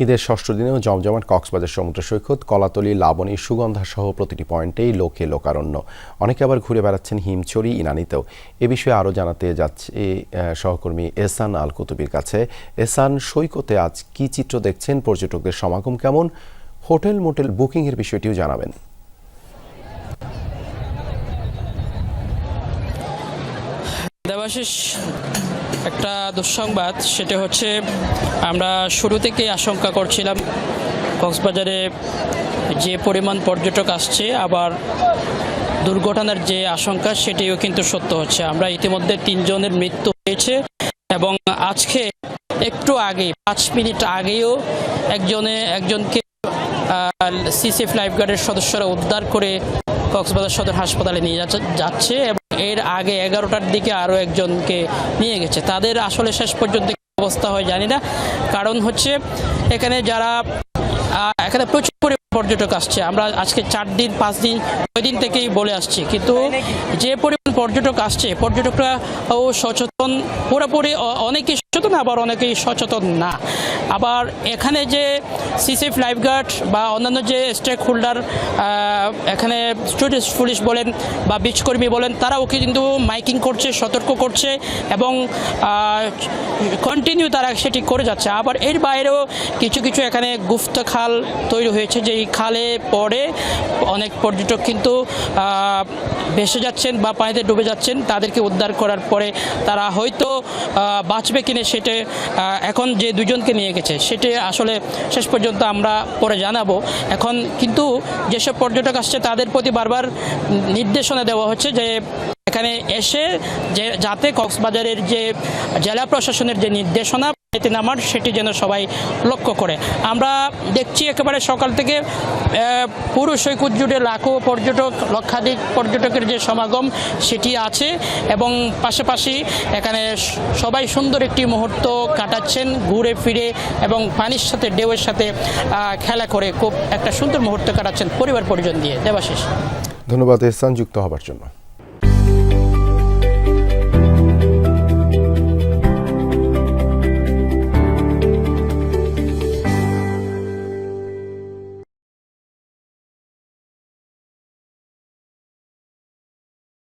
ঈদের ষষ্ঠ দিনেও জমজমাট কক্সবাজার সমুদ্র সৈকত, কলাতলী, লাবণী, সুগন্ধা সহ প্রতিটি পয়েন্টেই লোকে লোকারণ্য। অনেকে আবার ঘুরে বেড়াচ্ছেন হিমছড়ি, ইনানিতেও। এ বিষয়ে আরও জানাতে যাচ্ছে সহকর্মী এহসান আল কুতুবীর কাছে। এহসান, সৈকতে আজ কি চিত্র দেখছেন? পর্যটকদের সমাগম কেমন? হোটেল মোটেল বুকিংয়ের বিষয়টিও জানাবেন। দেবাশিস, একটা দুঃসংবাদ, সেটা হচ্ছে আমরা শুরু থেকেই আশঙ্কা করছিলাম কক্সবাজারে যে পরিমাণ পর্যটক আসছে, আবার দুর্ঘটনার যে আশঙ্কা সেটিও কিন্তু সত্য হচ্ছে। আমরা ইতিমধ্যে 3 জনের মৃত্যু হয়েছে এবং আজকে একটু আগে 5 মিনিট আগেও একজনকে সিসিএফ লাইফগার্ডের সদস্যরা উদ্ধার করে কক্সবাজার সদর হাসপাতালে নিয়ে যাচ্ছে এবং এর আগে 11টার দিকে আরও একজনকে নিয়ে গেছে। তাদের আসলে শেষ পর্যন্ত অবস্থা হয় জানি না। কারণ হচ্ছে এখানে প্রচুর পর্যটক আসছে। আমরা আজকে 4 দিন 5 দিন 6 দিন থেকেই বলে আসছি, কিন্তু যে পরিমাণ পর্যটক আসছে, পর্যটকরা সচেতন, পুরোপুরি অনেকেই সচেতন, আবার অনেকেই সচেতন না। আবার এখানে যে সিসিএফ লাইফগার্ড বা অন্যান্য যে স্টেক হোল্ডার, এখানে টুরিস্ট পুলিশ বলেন বা বিচকর্মী বলেন, তারাও কিন্তু মাইকিং করছে, সতর্ক করছে এবং কন্টিনিউ তারা সেটি করে যাচ্ছে। আবার এর বাইরেও কিছু কিছু এখানে গুপ্ত খাল তৈরি হয়েছে, যে এই খালে পড়ে অনেক পর্যটক কিন্তু ভেসে যাচ্ছেন বা পানিতে ডুবে যাচ্ছেন। তাদেরকে উদ্ধার করার পরে তারা হয়তো বাঁচবে কিনা সেটা এখন যে 2 জনকে নিয়ে গেছে সেটি আসলে শেষ পর্যন্ত আমরা পরে জানাবো। এখন কিন্তু যেসব পর্যটক আসছে তাদের প্রতি বারবার নির্দেশনা দেওয়া হচ্ছে যে এখানে এসে যাতে কক্সবাজারের যে জেলা প্রশাসনের যে নির্দেশনা এতে নামার, সেটি যেন সবাই লক্ষ্য করে। আমরা দেখছি একেবারে সকাল থেকে পুরো সৈকত জুড়ে লক্ষাধিক পর্যটকের যে সমাগম সেটি আছে এবং পাশাপাশি এখানে সবাই সুন্দর একটি মুহূর্ত কাটাচ্ছেন ঘুরে ফিরে এবং পানির সাথে, ঢেউয়ের সাথে খেলা করে খুব একটা সুন্দর মুহূর্ত কাটাচ্ছেন পরিবার পরিজন দিয়ে। দেবাশিস, ধন্যবাদ এহসান যুক্ত হবার জন্য।